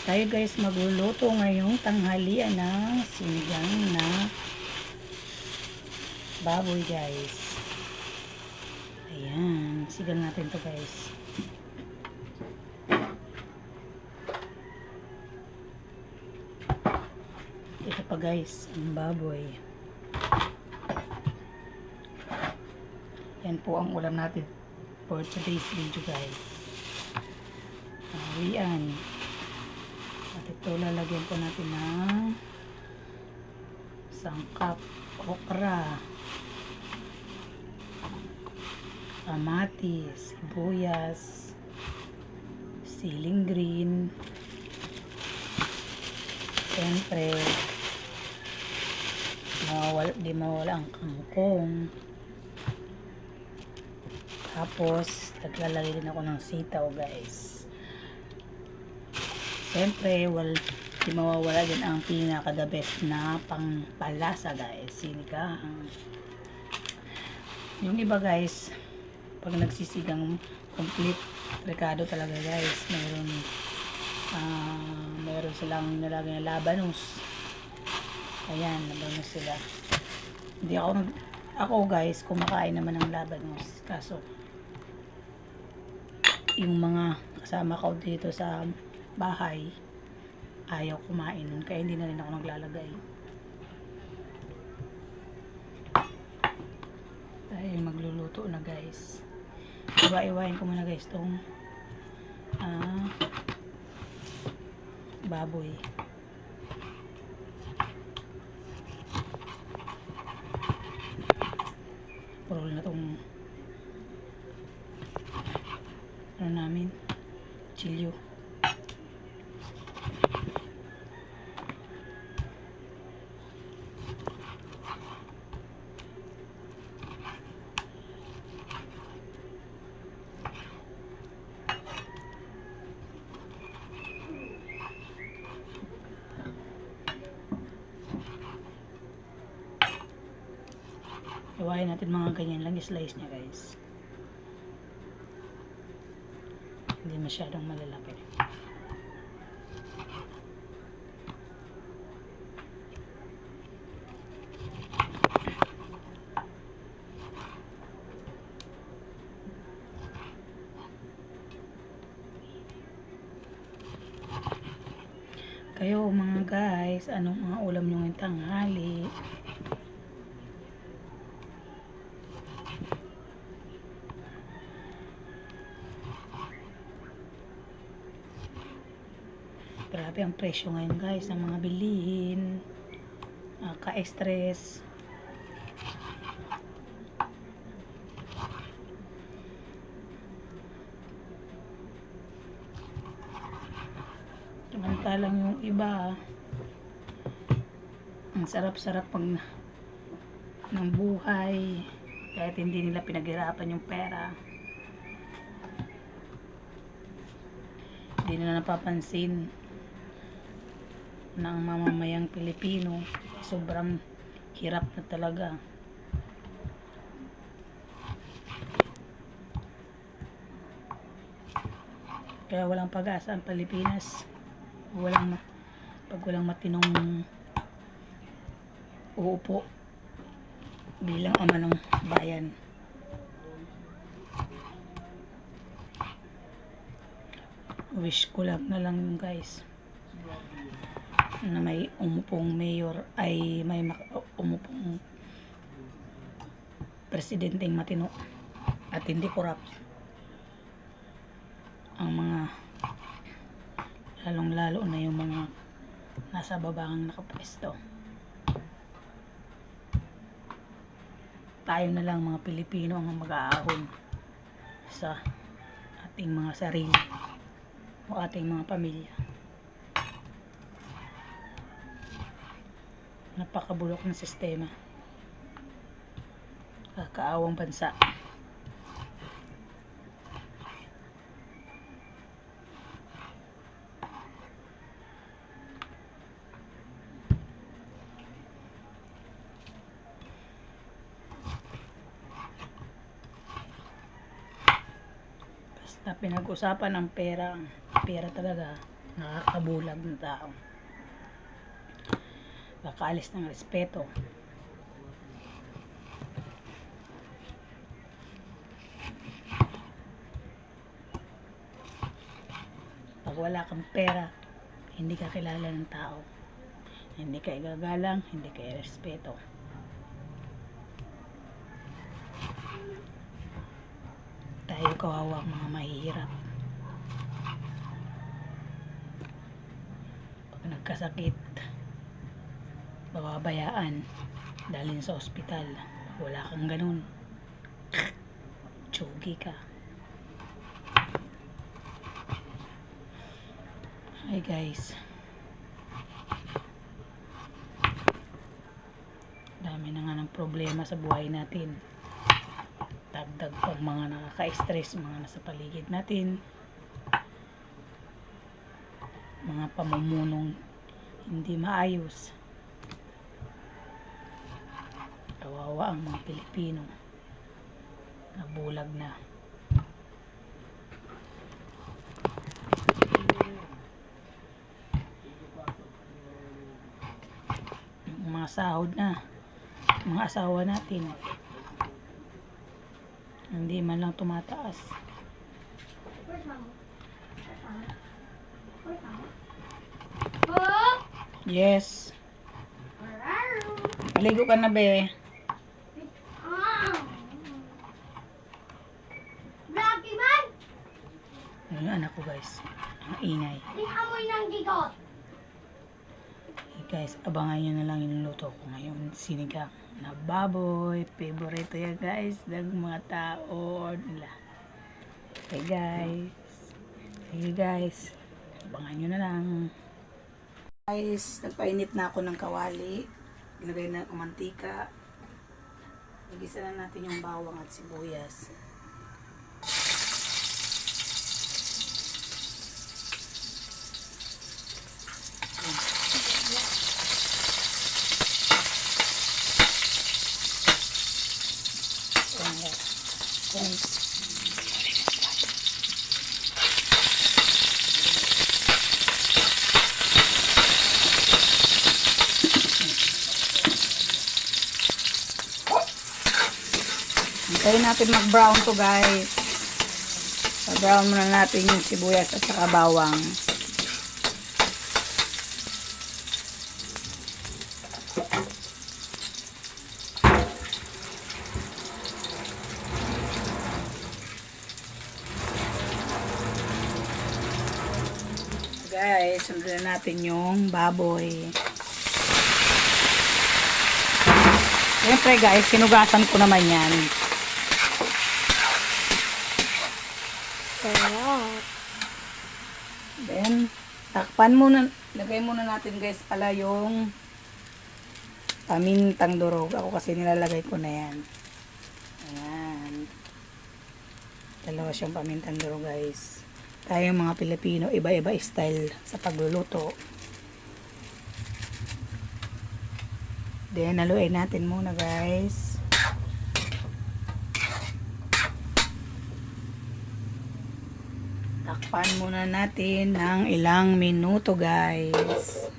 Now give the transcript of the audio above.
Tayo guys magluluto ngayong tanghalian ng sinigang na baboy guys. Ayan, sigang natin to guys. Ito pa guys, ang baboy. Yan po ang ulam natin for today's video guys. Ayan. At ito lalagyan ko natin ng sangkap, okra, kamatis, sibuyas, siling green, siyempre di mawala ang kangkong. Tapos naglalagay din ako ng sitaw guys. Siyempre, di mawawala din ang pinaka-the best na pangpalasa guys, sinigang. Yung iba guys, pag nagsisigang complete rekado talaga guys, meron silang nilagay na labanos. Ayan, labanos sila. Hindi ako guys, kumakain naman ng labanos. Kaso, yung mga kasama ko dito sa bahay ayaw kumain nun, kaya hindi na rin ako naglalagay. Dahil magluluto na guys, iwa-iwain ko muna guys tong baboy. Purol na tong namin chilyo. Iwain natin mga ganyan lang, slice niya guys. Hindi masyadong malalaki. Kayo mga guys, anong mga ulam nyo ngayong tanghali? Grabe ang presyo ngayon guys ng mga bilihin, ka-stress. Samantalang yung iba, ang sarap-sarap pag ng buhay, kahit hindi nila pinaghirapan yung pera, hindi nila napapansin ng mamamayang Pilipino. Sobrang hirap na talaga. Kaya walang pag-asa ang Pilipinas. Pag walang matinong uupo bilang ama ng bayan. Wish ko lang na lang guys na may umupong mayor, ay may umupong presidenteng matino at hindi corrupt. Ang mga lalong lalo na yung mga nasa babang nakapwesto. Tayo na lang mga Pilipino ang mag-aahon sa ating mga sarili o ating mga pamilya. Napakabulok ng sistema. Kakaawang bansa. Basta pinag-usapan ng pera talaga. Nakakabulag ng tao. Nakaalis ng respeto. Pag wala kang pera, hindi ka kilala ng tao. Hindi ka igagalang, hindi ka irespeto. Tayo kawawa ang mga mahihirap. Pag nagkasakit, bababayaan, dalhin sa ospital. Pag wala kang ganun, tsugi ka. Hi guys, dami na nga ng problema sa buhay natin. Dagdag pag mga nakaka-stress, mga nasa paligid natin, mga pamumunong hindi maayos. Kawawa ang mga Pilipino, nabulag na. Mga sahod na, mga asawa natin, hindi man lang tumataas. Yes. Maligo ka na, be. Ano yung anak ko, guys? Ang ingay. Amoy ng gigot. Hey guys, abangan nyo na lang yung luto ko ngayon. Sinigang na baboy. Favorite yan, guys, ng mga tao nila. Okay guys. Hey guys, abangan nyo na lang. Guys, nagpainit na ako ng kawali. Ilagay na ako mantika. Igisa na natin yung bawang at sibuyas. Hintayin natin mag-brown to, guys. Mag-brown muna natin yung sibuyas at saka bawang. Guys, sundan natin yung baboy. Siyempre guys, sinugasan ko naman yan. Then, takpan muna, lagay muna natin guys pala yung pamintang durog. Ako kasi nilalagay ko na yan. Ayan. Dalawa siyang pamintang durog, guys. Tayong mga Pilipino, iba-iba style sa pagluluto. Then, haluin natin muna, guys. Takpan muna natin ng ilang minuto, guys.